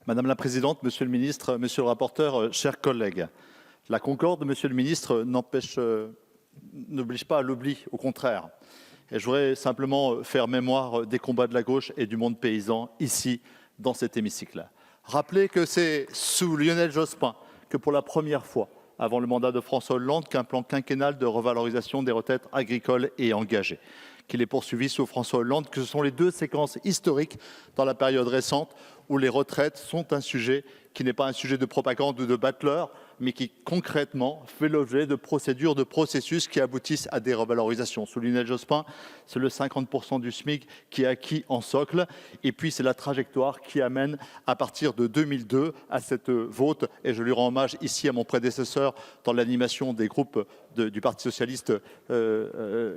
Madame la Présidente, Monsieur le Ministre, Monsieur le rapporteur, chers collègues, la concorde, Monsieur le Ministre, n'oblige pas à l'oubli, au contraire. Et je voudrais simplement faire mémoire des combats de la gauche et du monde paysan ici, dans cet hémicycle. Rappelez que c'est sous Lionel Jospin que pour la première fois, avant le mandat de François Hollande, qu'un plan quinquennal de revalorisation des retraites agricoles est engagé, qu'il est poursuivi sous François Hollande, que ce sont les deux séquences historiques dans la période récente où les retraites sont un sujet qui n'est pas un sujet de propagande ou de battleur, mais qui concrètement fait l'objet de procédures, de processus qui aboutissent à des revalorisations. Sous Lionel Jospin, c'est le 50% du SMIC qui est acquis en socle, et puis c'est la trajectoire qui amène à partir de 2002 à cette vote, et je lui rends hommage ici à mon prédécesseur dans l'animation des groupes du Parti socialiste,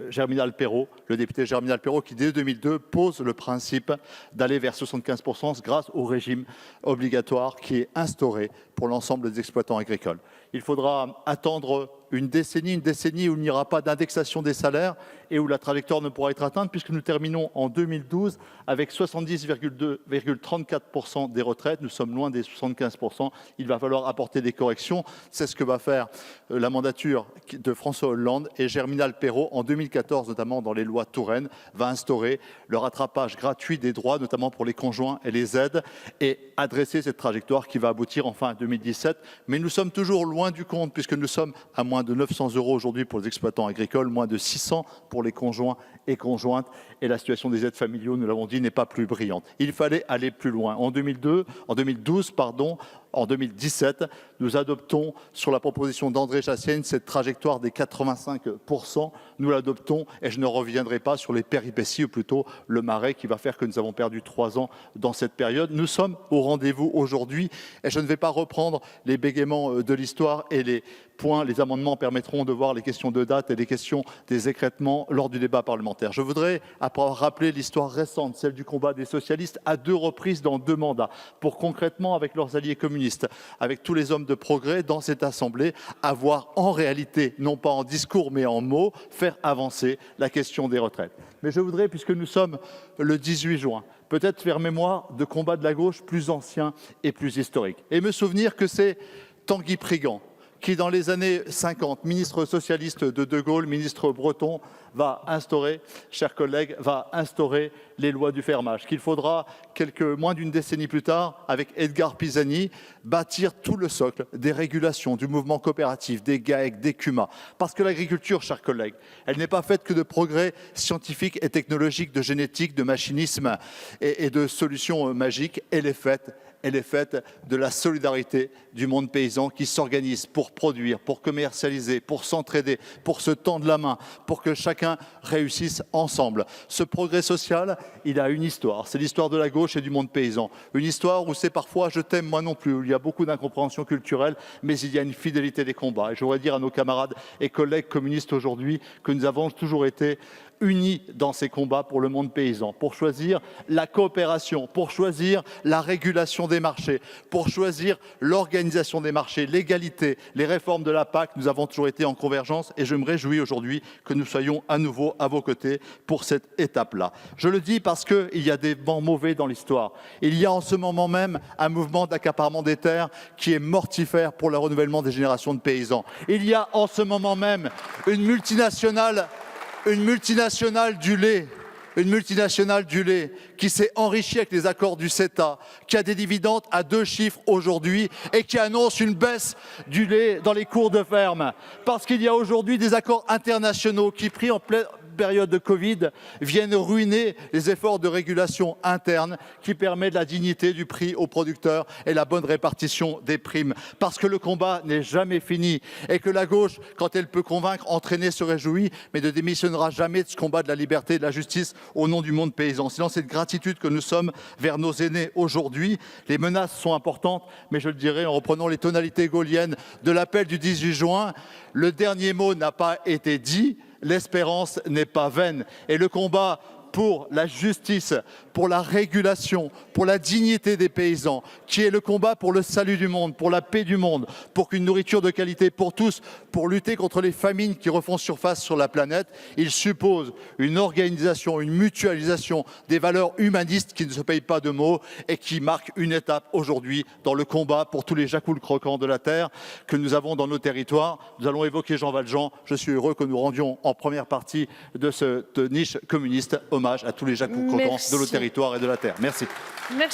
Germinal Peiro, le député Germinal Peiro, qui dès 2002 pose le principe d'aller vers 75% grâce au régime obligatoire qui est instauré pour l'ensemble des exploitants agricoles. Il faudra attendre une décennie où il n'y aura pas d'indexation des salaires et où la trajectoire ne pourra être atteinte, puisque nous terminons en 2012 avec 70,34% des retraites. Nous sommes loin des 75%. Il va falloir apporter des corrections. C'est ce que va faire la mandature de François Hollande, et Germinal Peiro, en 2014, notamment dans les lois Touraine, va instaurer le rattrapage gratuit des droits, notamment pour les conjoints et les aides, et adresser cette trajectoire qui va aboutir enfin à 2017. Mais nous sommes toujours loin du compte, puisque nous sommes à moins de 900 € aujourd'hui pour les exploitants agricoles, moins de 600 pour les conjoints et conjointes, et la situation des aides familiaux, nous l'avons dit, n'est pas plus brillante. Il fallait aller plus loin. En 2012, en 2017, nous adoptons, sur la proposition d'André Chassaigne, cette trajectoire des 85%. Nous l'adoptons, et je ne reviendrai pas sur les péripéties, ou plutôt le marais qui va faire que nous avons perdu 3 ans dans cette période. Nous sommes au rendez-vous aujourd'hui, et je ne vais pas reprendre les bégaiements de l'histoire et les points. Les amendements permettront de voir les questions de date et les questions des écrêtements lors du débat parlementaire. Je voudrais, après avoir rappelé l'histoire récente, celle du combat des socialistes, à 2 reprises dans 2 mandats, pour concrètement, avec leurs alliés communistes, avec tous les hommes de progrès dans cette Assemblée, avoir en réalité, non pas en discours mais en mots, faire avancer la question des retraites. Mais je voudrais, puisque nous sommes le 18 juin, peut-être faire mémoire de combats de la gauche plus anciens et plus historiques, et me souvenir que c'est Tanguy Prigan qui, dans les années 50, ministre socialiste de Gaulle, ministre breton, va instaurer, chers collègues, les lois du fermage, qu'il faudra moins d'une décennie plus tard, avec Edgar Pisani, bâtir tout le socle des régulations, du mouvement coopératif, des GAEC, des CUMA. Parce que l'agriculture, chers collègues, elle n'est pas faite que de progrès scientifiques et technologiques, de génétique, de machinisme et de solutions magiques. Elle est faite de la solidarité du monde paysan qui s'organise pour produire, pour commercialiser, pour s'entraider, pour se tendre la main, pour que chacun réussisse ensemble. Ce progrès social, il a une histoire. C'est l'histoire de la gauche et du monde paysan. Une histoire où c'est parfois « je t'aime moi non plus », où il y a beaucoup d'incompréhension culturelle, mais il y a une fidélité des combats. Et je voudrais dire à nos camarades et collègues communistes aujourd'hui que nous avons toujours été unis dans ces combats pour le monde paysan, pour choisir la coopération, pour choisir la régulation des marchés, pour choisir l'organisation des marchés, l'égalité, les réformes de la PAC. Nous avons toujours été en convergence, et je me réjouis aujourd'hui que nous soyons à nouveau à vos côtés pour cette étape-là. Je le dis parce qu'il y a des vents mauvais dans l'histoire. Il y a en ce moment même un mouvement d'accaparement des terres qui est mortifère pour le renouvellement des générations de paysans. Il y a en ce moment même une multinationale du lait qui s'est enrichie avec les accords du CETA, qui a des dividendes à 2 chiffres aujourd'hui et qui annonce une baisse du lait dans les cours de ferme. Parce qu'il y a aujourd'hui des accords internationaux qui, pris en pleine période de Covid, viennent ruiner les efforts de régulation interne qui permet de la dignité du prix aux producteurs et la bonne répartition des primes. Parce que le combat n'est jamais fini et que la gauche, quand elle peut convaincre, entraîner, se réjouit, mais ne démissionnera jamais de ce combat de la liberté et de la justice au nom du monde paysan. C'est dans cette gratitude que nous sommes vers nos aînés aujourd'hui. Les menaces sont importantes, mais je le dirais en reprenant les tonalités gaulliennes de l'appel du 18 juin, le dernier mot n'a pas été dit. L'espérance n'est pas vaine, et le combat pour la justice, pour la régulation, pour la dignité des paysans, qui est le combat pour le salut du monde, pour la paix du monde, pour qu'une nourriture de qualité pour tous, pour lutter contre les famines qui refont surface sur la planète, il suppose une organisation, une mutualisation des valeurs humanistes qui ne se payent pas de mots et qui marquent une étape aujourd'hui dans le combat pour tous les jacoules croquants de la terre que nous avons dans nos territoires. Nous allons évoquer Jean Valjean. Je suis heureux que nous rendions en première partie de cette niche communiste hommage à tous les jacoules croquants de nos territoires et de la terre. Merci. Merci.